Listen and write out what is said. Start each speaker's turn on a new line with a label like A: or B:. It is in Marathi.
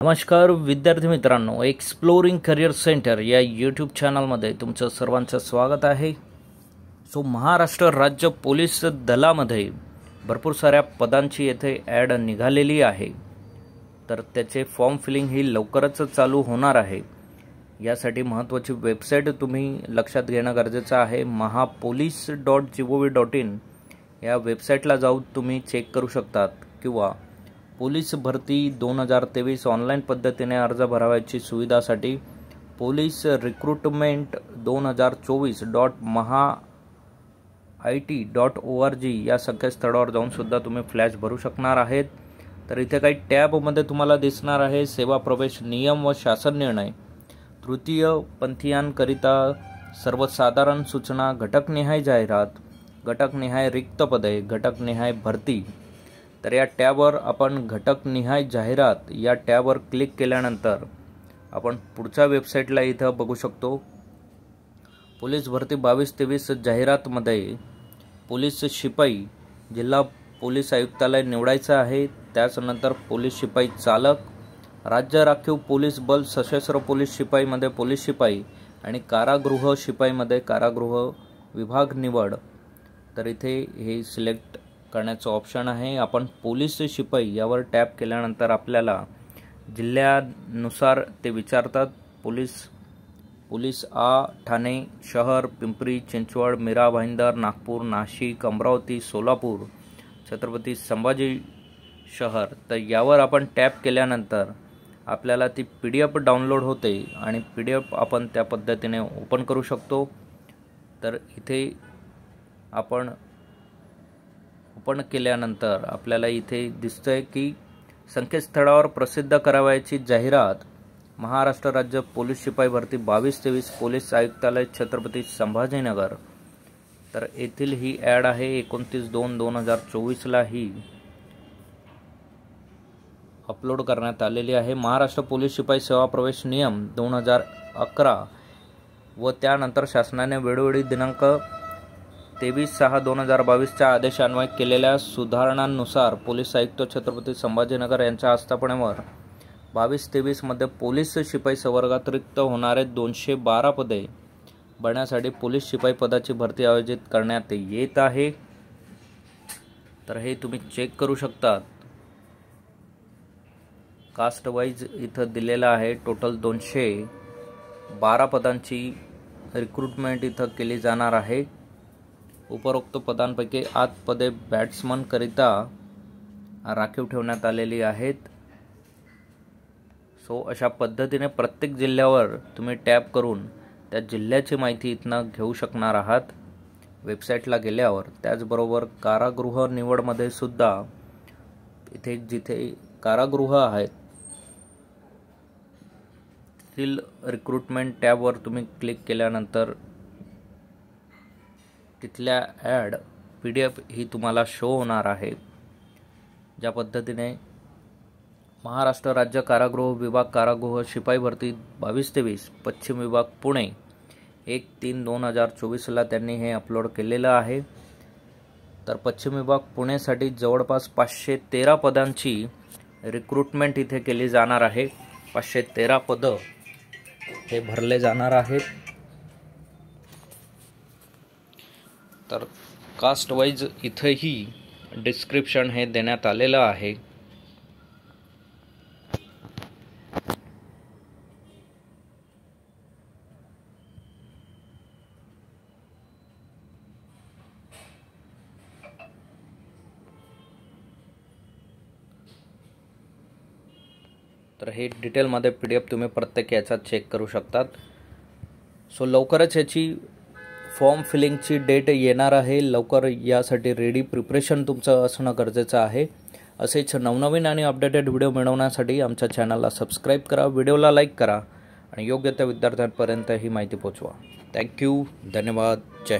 A: नमस्कार विद्यार्थी मित्रांनो, एक्सप्लोरिंग करिअर सेंटर या यूट्यूब चॅनलमध्ये तुमचं सर्वांचं स्वागत आहे। महाराष्ट्र राज्य पोलीस दलामध्ये भरपूर साऱ्या पदांची येथे ॲड निघालेली आहे, तर त्याचे फॉर्म फिलिंग ही लवकरच चालू होणार आहे। यासाठी महत्त्वाची वेबसाईट तुम्ही लक्षात घेणं गरजेचं आहे। mahapolice.gov.in या वेबसाईटला जाऊन तुम्ही चेक करू शकतात किंवा पोलीस भरती 2023 ऑनलाईन पद्धतीने अर्ज भरावयाची सुविधासाठी पोलीस रिक्रूटमेंट 2024.mahaIT.org या संकेतस्थळावर जाऊन सुद्धा तुम्ही फ्लॅश भरू शकणार आहेत। तर इथे काही टॅबमध्ये तुम्हाला दिसणार आहे सेवा प्रवेश नियम व शासन निर्णय, तृतीय पंथीयांकरिता सर्वसाधारण सूचना, घटकनिहाय जाहिरात, घटकनिहाय रिक्त पदे, घटकनिहाय भरती। तर या टॅबवर आपण घटकनिहाय जाहिरात या टॅबवर क्लिक केल्यानंतर आपण पुढच्या वेबसाईटला इथं बघू शकतो। पोलीस भरती 22-23 जाहिरातमध्ये पोलीस शिपाई जिल्हा पोलीस आयुक्तालय निवडायचं आहे। त्यानंतर पोलीस शिपाई चालक, राज्य राखीव पोलीस बल सशस्त्र पोलीस शिपाईमध्ये पोलीस शिपाई आणि कारागृह शिपाईमध्ये कारागृह विभाग निवड। तर इथे हे सिलेक्ट करण्याचं ऑप्शन आहे। आपण पोलीस शिपाई यावर टॅप केल्यानंतर आपल्याला जिल्ह्यानुसार ते विचारतात। पोलीस ठाणे शहर, पिंपरी चिंचवड, मीरा भाईंदर, नागपूर, नाशिक, अमरावती, सोलापूर, छत्रपती संभाजी शहर। तर यावर आपण टॅप केल्यानंतर आपल्याला ती PDF डाउनलोड होते आणि PDF आपण त्या पद्धतीने ओपन करू शकतो। तर इथे आपण ओपन केल्यानंतर आपल्याला इथे दिसतंय की संकेतस्थळावर प्रसिद्ध करावयाची जाहिरात महाराष्ट्र राज्य पोलीस शिपाई भरती 22-23 पोलीस आयुक्तालय छत्रपती संभाजीनगर। तर येथील ही ॲड आहे। 29/2/2024 ला ही अपलोड करण्यात आलेली आहे। महाराष्ट्र पोलीस शिपाई सेवा प्रवेश नियम 2011 व त्यानंतर शासनाने वेळोवेळी दिनांक 23/6/2022 च्या आदेशान्वये केलेल्या सुधारणांनुसार पोलीस आयुक्त छत्रपती संभाजीनगर यांच्या आस्थापनेवर 22-23 मध्ये पोलीस शिपाई संवर्गात रिक्त होणारे 212 पदे भरण्यासाठी पोलीस शिपाई पदाची भरती आयोजित करण्यात येत आहे। तर हे तुम्ही चेक करू शकता। कास्ट वाईज इथं दिलेलं आहे। टोटल 212 पदांची रिक्रूटमेंट इथं केली जाणार आहे। उपरोक्त पदांपैकी 8 पदे बॅट्समन करिता राखीव ठेवण्यात आलेली आहेत। अशा पद्धतीने प्रत्येक जिल्ह्यावर तुम्ही टॅप करून त्या जिल्ह्याची माहिती इथनं घेऊ शकणार आहात वेबसाईटला गेल्यावर। त्याचबरोबर कारागृह निवडमध्ये सुद्धा इथे जिथे कारागृह आहेत तिथील रिक्रूटमेंट टॅबवर तुम्ही क्लिक केल्यानंतर तिथल्या ॲड PDF ही तुम्हाला शो होणार आहे। ज्या पद्धतीने महाराष्ट्र राज्य कारागृह विभाग कारागृह शिपाई भरती 22-23 पश्चिम विभाग पुणे 1/3/2024 ला त्यांनी हे अपलोड केलेलं आहे। तर पश्चिम विभाग पुणेसाठी जवळपास 513 पदांची रिक्रूटमेंट इथे केली जाणार आहे। 513 पदं हे भरले जाणार आहेत। तर कास्ट वाईज इथंही डिस्क्रिप्शन हे देण्यात आलेलं आहे। तर हे डिटेलमध्ये PDF तुम्ही प्रत्येक याचा चेक करू शकतात। लवकरच याची फॉर्म फिलिंगची डेट येणार आहे। लवकर यासाठी रेडी प्रिपरेशन तुमचं असणं गरजेचं आहे। असेच नवनवीन आणि अपडेटेड व्हिडिओ मिळवण्यासाठी आमच्या चॅनलला सबस्क्राईब करा, व्हिडिओला लाईक करा आणि योग्य त्या विद्यार्थ्यांपर्यंत ही माहिती पोहोचवा। थँक्यू, धन्यवाद, जय